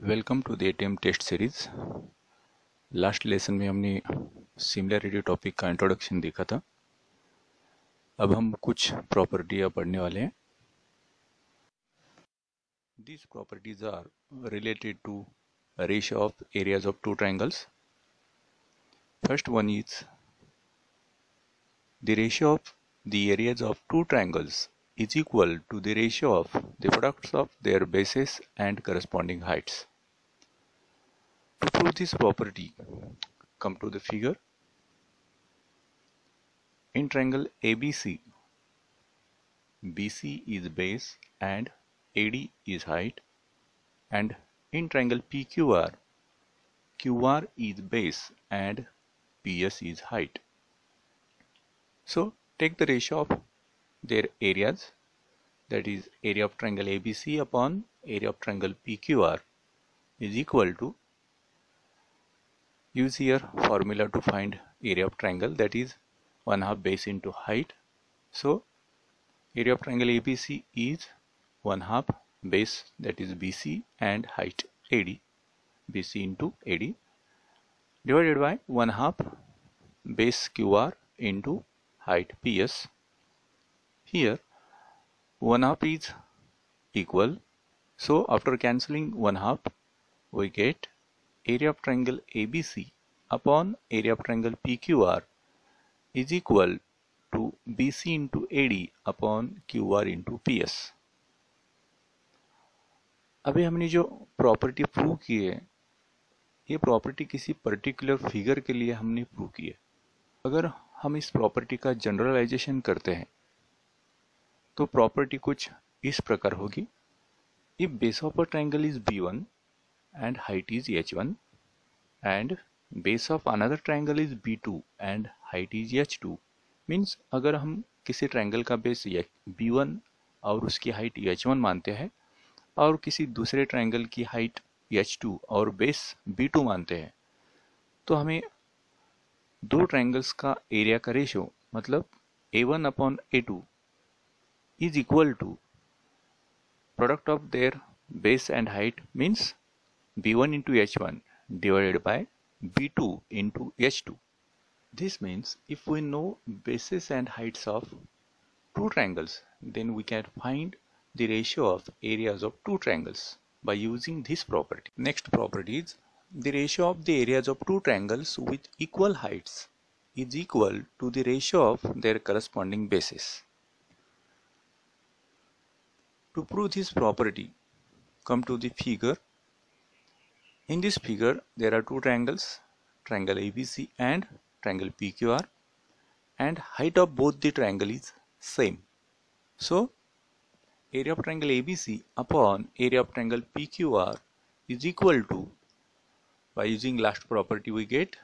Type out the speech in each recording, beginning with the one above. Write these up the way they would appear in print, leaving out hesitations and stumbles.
Welcome to the ATM test series. Last lesson में हमने similarity topic का introduction देखा था। अब हम कुछ प्रॉपर्टियाँ पढ़ने वाले हैं। These properties are related to ratio of areas of two triangles. First one is the ratio of the areas of two triangles is equal to the ratio of the products of their bases and corresponding heights. To prove this property, come to the figure. In triangle ABC, BC is base and AD is height, and in triangle PQR, QR is base and PS is height. So take the ratio of their areas, that is area of triangle ABC upon area of triangle PQR is equal to, use here formula to find area of triangle, that is 1/2 base into height. So area of triangle ABC is 1/2 base, that is BC, and height AD, BC into AD, divided by 1/2 base QR into height PS. Here 1/2 is equal, so after cancelling 1/2 we get area of triangle ABC upon area of triangle PQR is equal to BC into AD upon QR into PS. अभी हमने जो property prove की है, ये property किसी particular figure के लिए हमने प्रूव की है। अगर हम इस प्रॉपर्टी का जनरलाइजेशन करते हैं तो प्रॉपर्टी कुछ इस प्रकार होगी। If base of a triangle is B1 and height is H1 and base of another triangle is B2 and height is H2, means अगर हम किसी ट्रायंगल का बेस B1 और उसकी हाइट H1 मानते हैं और किसी दूसरे ट्रायंगल की हाइट H2 और बेस B2 मानते हैं, तो हमें दो ट्रायंगल्स का एरिया का रेशियो मतलब A1 upon A2 is equal to product of their base and height, means B1 into H1 divided by B2 into H2. This means if we know bases and heights of two triangles, then we can find the ratio of areas of two triangles by using this property. Next property is the ratio of the areas of two triangles with equal heights is equal to the ratio of their corresponding bases. To prove this property, come to the figure. In this figure, there are two triangles, triangle ABC and triangle PQR, and height of both the triangle is same. So, area of triangle ABC upon area of triangle PQR is equal to, by using last property we get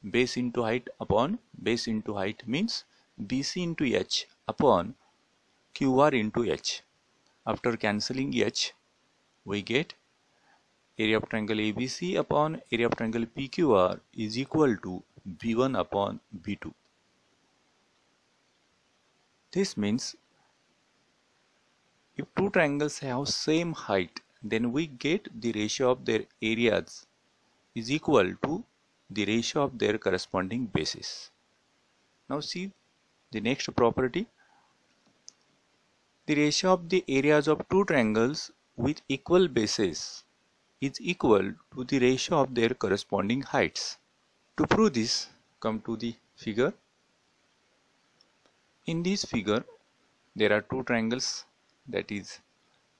base into height upon base into height, means BC into H upon QR into H. After cancelling H, we get area of triangle ABC upon area of triangle PQR is equal to B1 upon B2. This means if two triangles have same height, then we get the ratio of their areas is equal to the ratio of their corresponding bases. Now see the next property. The ratio of the areas of two triangles with equal bases is equal to the ratio of their corresponding heights. To prove this, come to the figure. In this figure, there are two triangles, that is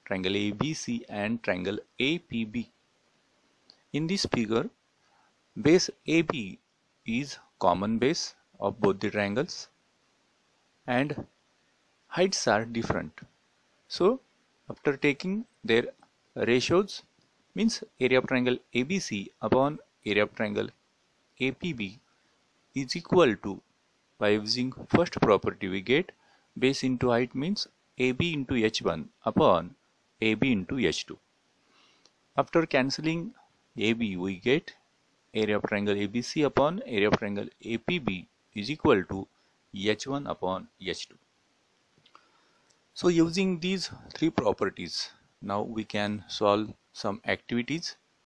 triangle ABC and triangle APB. In this figure, base AB is common base of both the triangles and heights are different. So after taking their ratios, means area of triangle ABC upon area of triangle APB is equal to, by using first property we get base into height, means AB into H1 upon AB into H2. After cancelling AB we get area of triangle ABC upon area of triangle APB is equal to H1 upon H2. So using these three properties, now we can solve some activities